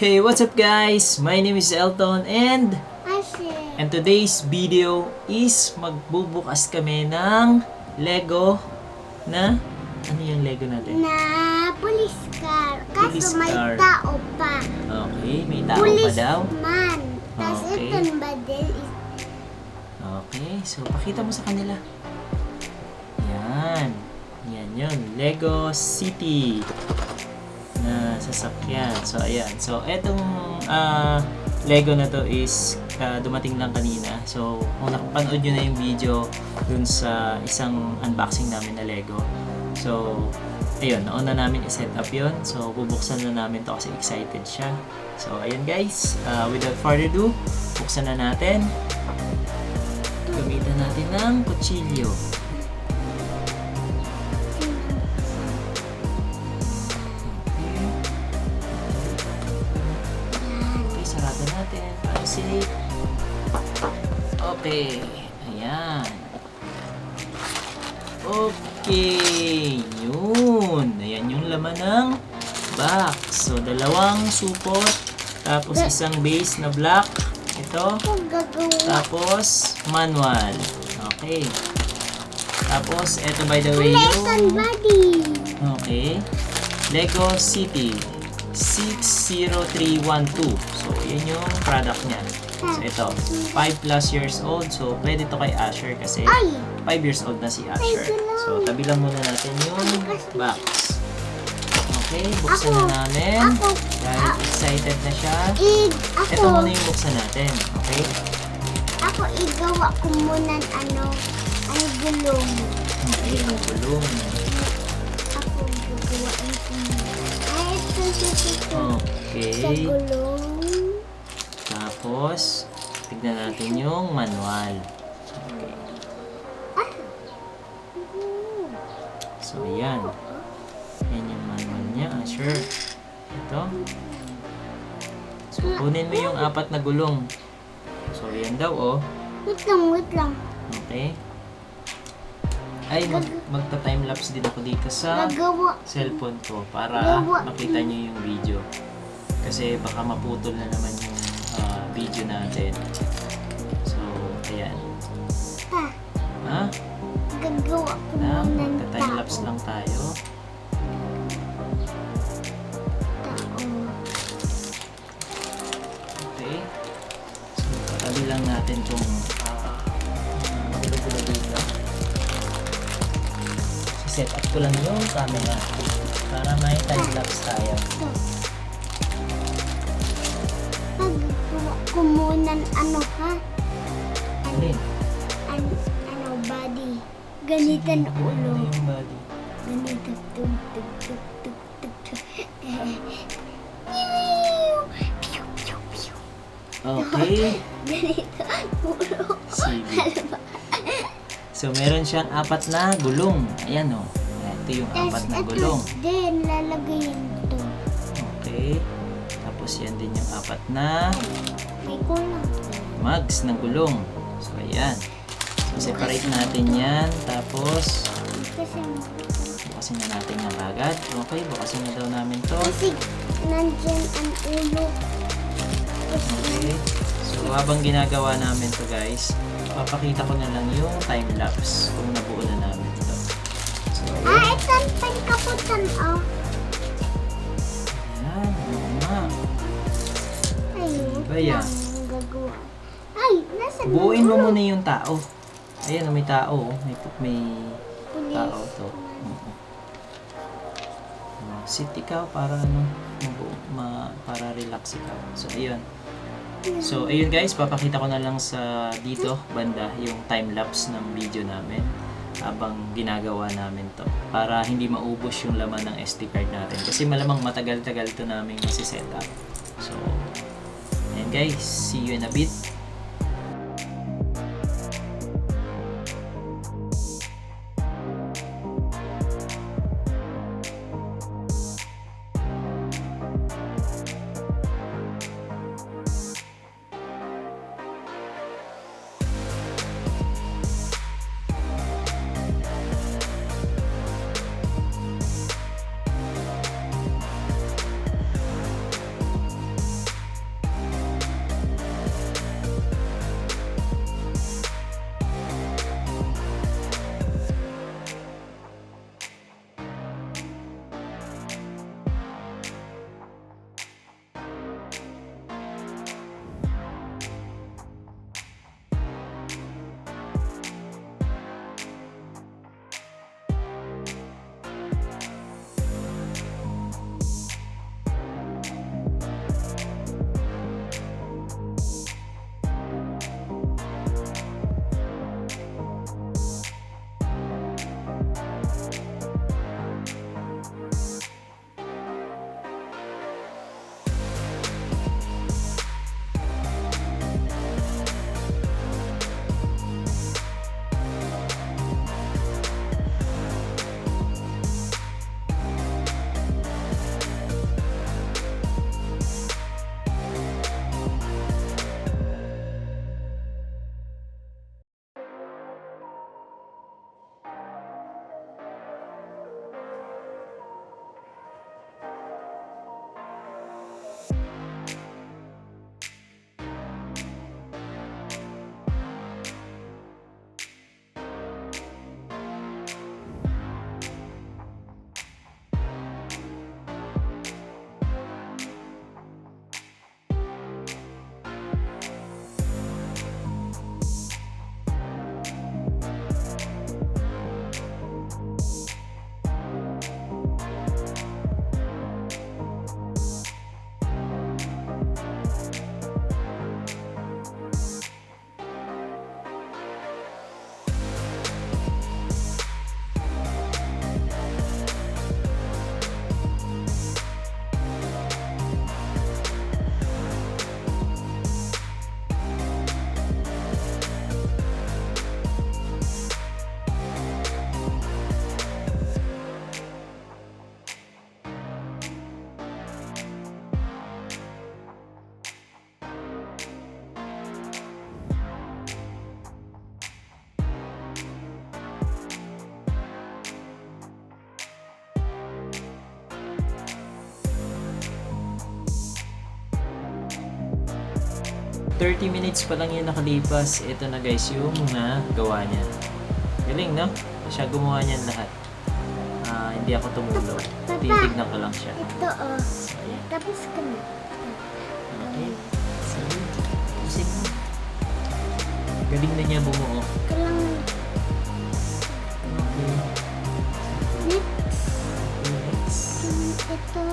Hey, what's up guys? My name is Elton and today's video is magbubukas kami ng Lego na ano yung Lego natin? Na police car. Police Kaso may car. tao pa. Okay, may tao pa daw. Policeman. Tapos Okay. ito ba din is Okay, so pakita mo sa kanila. Yan. Yan yun. Lego City na sasakyan. So, ayan. So, etong Lego na to is dumating lang kanina. So, kung nakapanood nyo na yung video dun sa isang unboxing namin na Lego. So, ayun. Nauna namin i-set up yun. So, bubuksan na namin to kasi excited siya. So, ayun guys. Without further ado, buksan na natin. Gamitan natin ng kutsilyo. Okay, sarado natin para safe. Okay, ayan. Okay, yun. Ayan yung laman ng box. So, dalawang supot, tapos isang base na black. Ito. gagawa. Tapos, manual. Okay. Tapos, ito by the way Lesson yung... buddy. Okay. Lego City 60312. So, yun yung product niya. So, ito. 5 plus years old. So, pwede to kay Asher kasi Ay! 5 years old na si Asher. So, tabi lang muna natin yung box. Okay, buksan na namin. Ako. Dahil excited na siya. Ako. Ito muna yung buksan natin. Okay? Ako igawa ko muna ng ano gulong. Okay, ang gulong. Ako gagawa ko muna. Ay, ito. Sa Okay. gulong. Tapos, tignan natin yung manual. Okay. So, ayan. Yan yung manual niya. Sure. Ito. So, kunin mo yung 4 na gulong. So, yan daw, oh. Wait lang. Okay. Ay, magta-timelapse din ako dito sa Gagawa. cellphone ko para makita nyo yung video. Kasi baka maputol na naman yung video natin. So, ayan. Ha? Gagawa ko Na, muna ng magta-timelapse tao. lang tayo. Okay. So, patabi lang natin itong gulo-gulo dito. Set up ko lang yung camera para may time-lapse tayo. Gagawa ko muna ng ano ha? Alin? Ano, body. Ganitan Sige, gawin mo ulo. na yung body. Ganitan. Tug. Okay. Ganitan ulo. Sige. So, meron siyang 4 na gulong. Ayan o. Ito yung 4 na gulong. Then, lalagayin ito. Okay. Tapos yan din yung 4 na May kulang. mugs ng gulong. So, ayan. So, separate natin yan. Tapos, Kasi, bukasin na natin ng agad. Okay, bukasin na daw namin to. nandyan ang ulo. Okay. So, habang ginagawa namin to guys, papakita ko na lang yung time-lapse kung nabuo na namin ito. So, Ito ang pagkaputan, oh. ayan. Oo nga. Ayun. Ba yan? Gagawa. Ay, nasa Buuin mo muna yung tao. Ayan, may tao. May tao to. Oo. Sit ikaw para ano, para relax ikaw. So, ayun. So, ayun guys, papakita ko na lang sa dito, banda, yung time-lapse ng video namin habang ginagawa namin to para hindi maubos yung laman ng SD card natin kasi malamang matagal-tagal to namin isi-set up. So, ayun guys, see you in a bit. 30 minutes pa lang yung nakalipas. Ito na guys yung nagawa niya. Galing, no? Siya gumawa niyan lahat. Hindi ako tumulong. Titignan ko lang siya. Ito, oh. So, ayan. Tapos ka na. Okay. Sige. Tapusin mo. Galing na niya bumuo. Kailangan. Okay. Next. Next. Ito.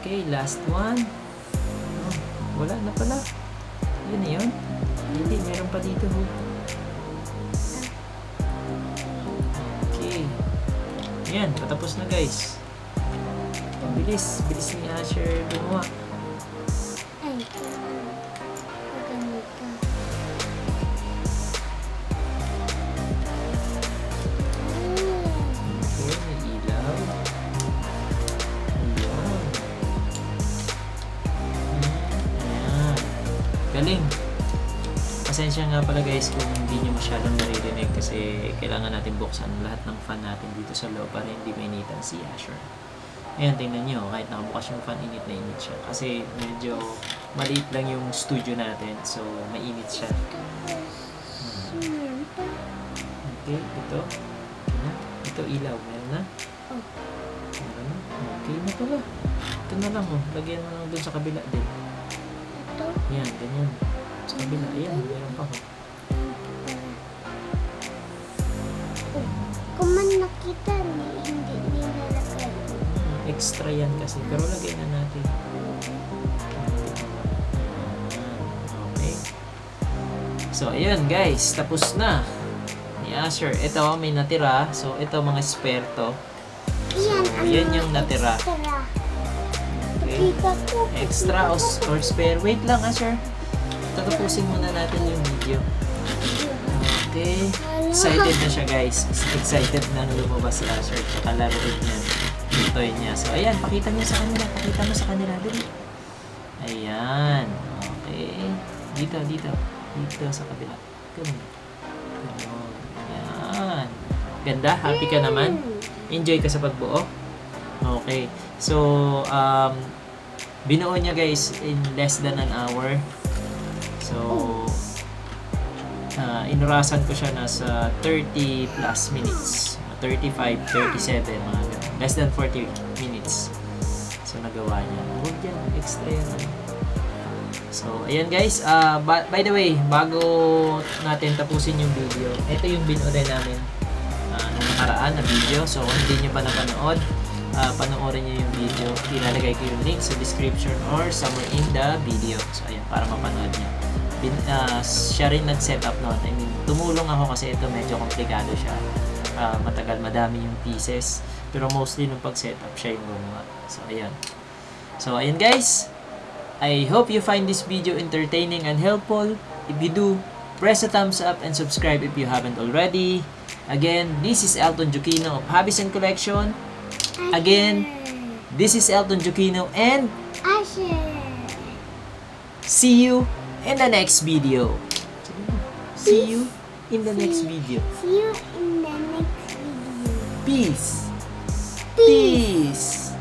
Okay, last one. Oh, wala na pala. Yun na yun. Hindi, meron pa dito. Oh. Okay. Yan, patapos na guys. Ang bilis. Bilis ni Asher gumawa. Ay, kailangan. Ganito. Okay, may ilaw. Ayun. Ayan. Galing. Pasensya nga pala guys kung hindi nyo masyadong naririnig kasi kailangan natin buksan lahat ng fan natin dito sa loob para hindi mainitan si Asher. Ayan, tingnan nyo. Kahit nakabukas yung fan, init na init siya. Kasi medyo maliit lang yung studio natin. So, mainit siya. Meron pa. Okay, ito. Okay na. Ito ilaw. Meron na? Oh. Meron na? Okay na pala. Ito na lang oh. Lagyan mo lang dun sa kabila din. Ito. Yan, ganyan. Sa kabila. Ayan, meron pa oh. Oh. Kung man nakita, hindi nilalagay. Extra yan kasi. Pero lagyan na natin. Okay. So, ayan guys. Tapos na. Ni Asher. Ito, may natira. So, ito mga spare to. Yan, So, yan yung natira. Extra. Okay. Kita ko. Extra or spare. Wait lang, Asher. Tatapusin muna natin yung video. Okay. Excited na siya guys. Excited na lumabas si Asher. Kalaroin niya. Yung toy niya. So, ayan. Pakita niyo sa kanila. Pakita mo sa kanila. Dali. Ayan. Okay. Dito, dito. Dito sa kabila. Ganun. Ganun. Ayan. Ganda? Happy ka naman? Enjoy ka sa pagbuo? Okay. So, binuo niya guys in less than an hour. So, inurasan ko siya nasa 30 plus minutes. 35, 37, mga ganun. Less than 40 minutes. So, nagawa niya. Huwag yan. Extra yan. So, ayan guys. By the way, bago natin tapusin yung video, ito yung binuo namin nung nakaraan na video. So, kung hindi nyo pa napanood, panoorin nyo yung video. Ilalagay ko yung link sa description or somewhere in the video. So, ayan, para mapanood nyo. Siya rin nag-setup noon. I mean, tumulong ako kasi ito medyo komplikado siya. Matagal, madami yung pieces. Pero mostly nung pag-setup, siya yung gumawa. So, ayan. So, ayan guys. I hope you find this video entertaining and helpful. If you do, press a thumbs up and subscribe if you haven't already. Again, this is Elton Jukino of Hobbies and Collection. Again, this is Elton Jukino and Asher. see you in the next video. See you in the next video. See you in the next video. Peace. Peace. Peace.